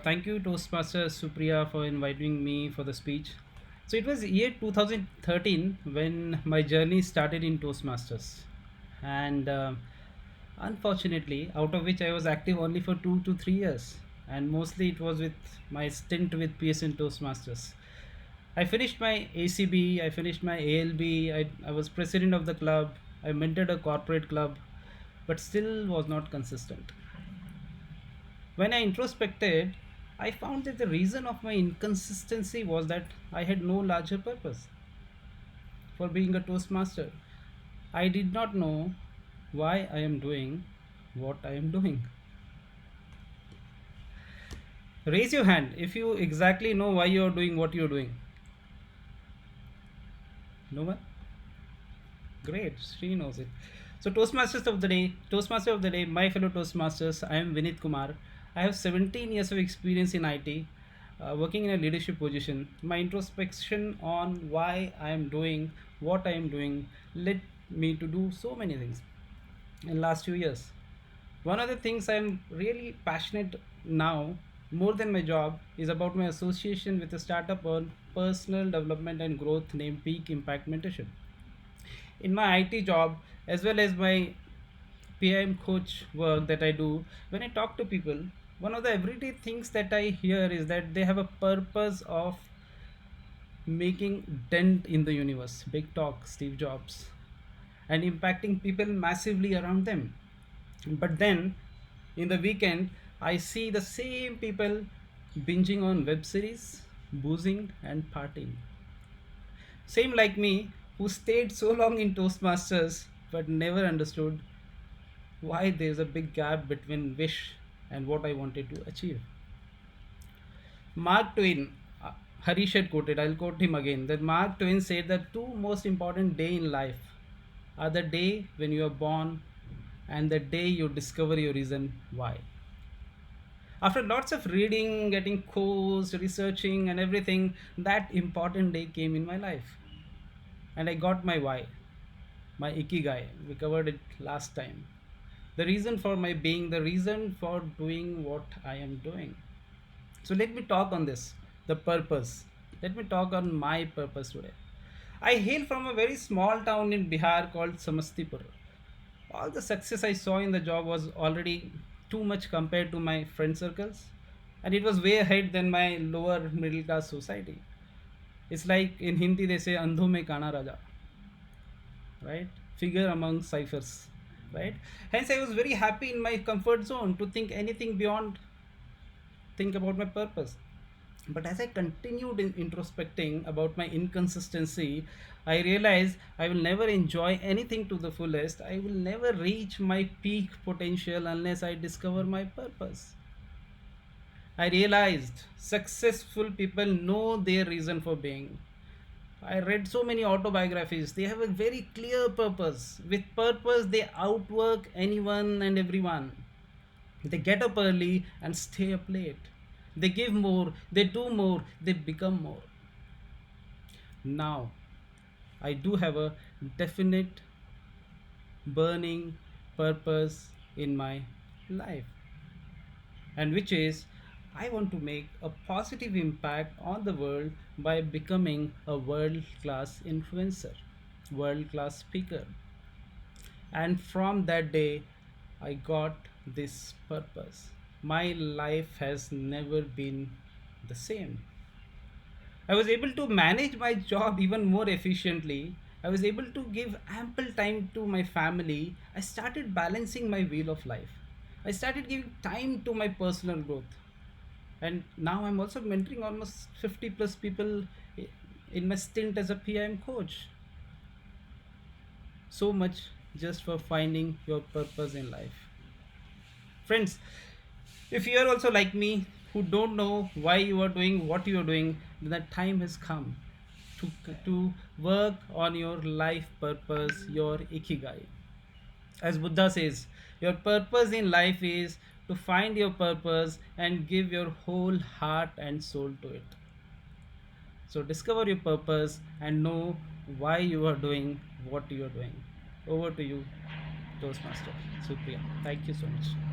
Thank you, Toastmaster Supriya, for inviting me for the speech. So it was year 2013 when my journey started in Toastmasters, and unfortunately, out of which I was active only for 2 to 3 years, and mostly it was with my stint with PSN Toastmasters. I finished my ACB, I finished my ALB, I was president of the club, I mentored a corporate club, but still was not consistent. When I introspected, I found that the reason of my inconsistency was that I had no larger purpose for being a Toastmaster. I did not know why I am doing what I am doing. Raise your hand if you exactly know why you are doing what you are doing. No one? Great, she knows it. So, Toastmaster of the day, my fellow Toastmasters, I am Vinit Kumar. I have 17 years of experience in IT, working in a leadership position. My introspection on why I am doing what I am doing led me to do so many things in last few years. One of the things I'm really passionate now, more than my job, is about my association with a startup on personal development and growth named Peak Impact Mentorship. In my IT job, as well as my PIM coach work that I do, when I talk to people, one of the everyday things that I hear is that they have a purpose of making dent in the universe. Big talk, Steve Jobs, and impacting people massively around them. But then in the weekend, I see the same people binging on web series, boozing, and partying. Same like me, who stayed so long in Toastmasters but never understood why there's a big gap between wish and what I wanted to achieve. Mark Twain, Harish had quoted, I'll quote him again, that Mark Twain said the two most important day in life are the day when you are born and the day you discover your reason why. After lots of reading, getting course, researching, and everything, that important day came in my life. And I got my why, my ikigai. We covered it last time. The reason for my being, the reason for doing what I am doing. So let me talk on this, the purpose. Let me talk on my purpose today. I hail from a very small town in Bihar called Samastipur. All the success I saw in the job was already too much compared to my friend circles, and it was way ahead than my lower middle class society. It's like in Hindi they say Andho mein kana raja, right? Figure among ciphers, right? Hence, I was very happy in my comfort zone to think anything beyond think about my purpose. But as I continued in introspecting about my inconsistency, I realized I will never enjoy anything to the fullest. I will never reach my peak potential unless I discover my purpose. I realized successful people know their reason for being. I read so many autobiographies. They have a very clear purpose. With purpose, they outwork anyone and everyone. They get up early and stay up late. They give more, they do more, they become more. Now, I do have a definite burning purpose in my life, and which is I want to make a positive impact on the world by becoming a world class influencer, world class speaker. And from that day, I got this purpose. My life has never been the same. I was able to manage my job even more efficiently. I was able to give ample time to my family. I started balancing my wheel of life. I started giving time to my personal growth. And now I'm also mentoring almost 50 plus people in my stint as a PIM coach. So much just for finding your purpose in life. Friends, if you are also like me, who don't know why you are doing what you are doing, then the time has come to work on your life purpose, your ikigai. As Buddha says, your purpose in life is to find your purpose and give your whole heart and soul to it. So discover your purpose and know why you are doing what you are doing. Over to you, Toastmaster Supriya. Thank you so much.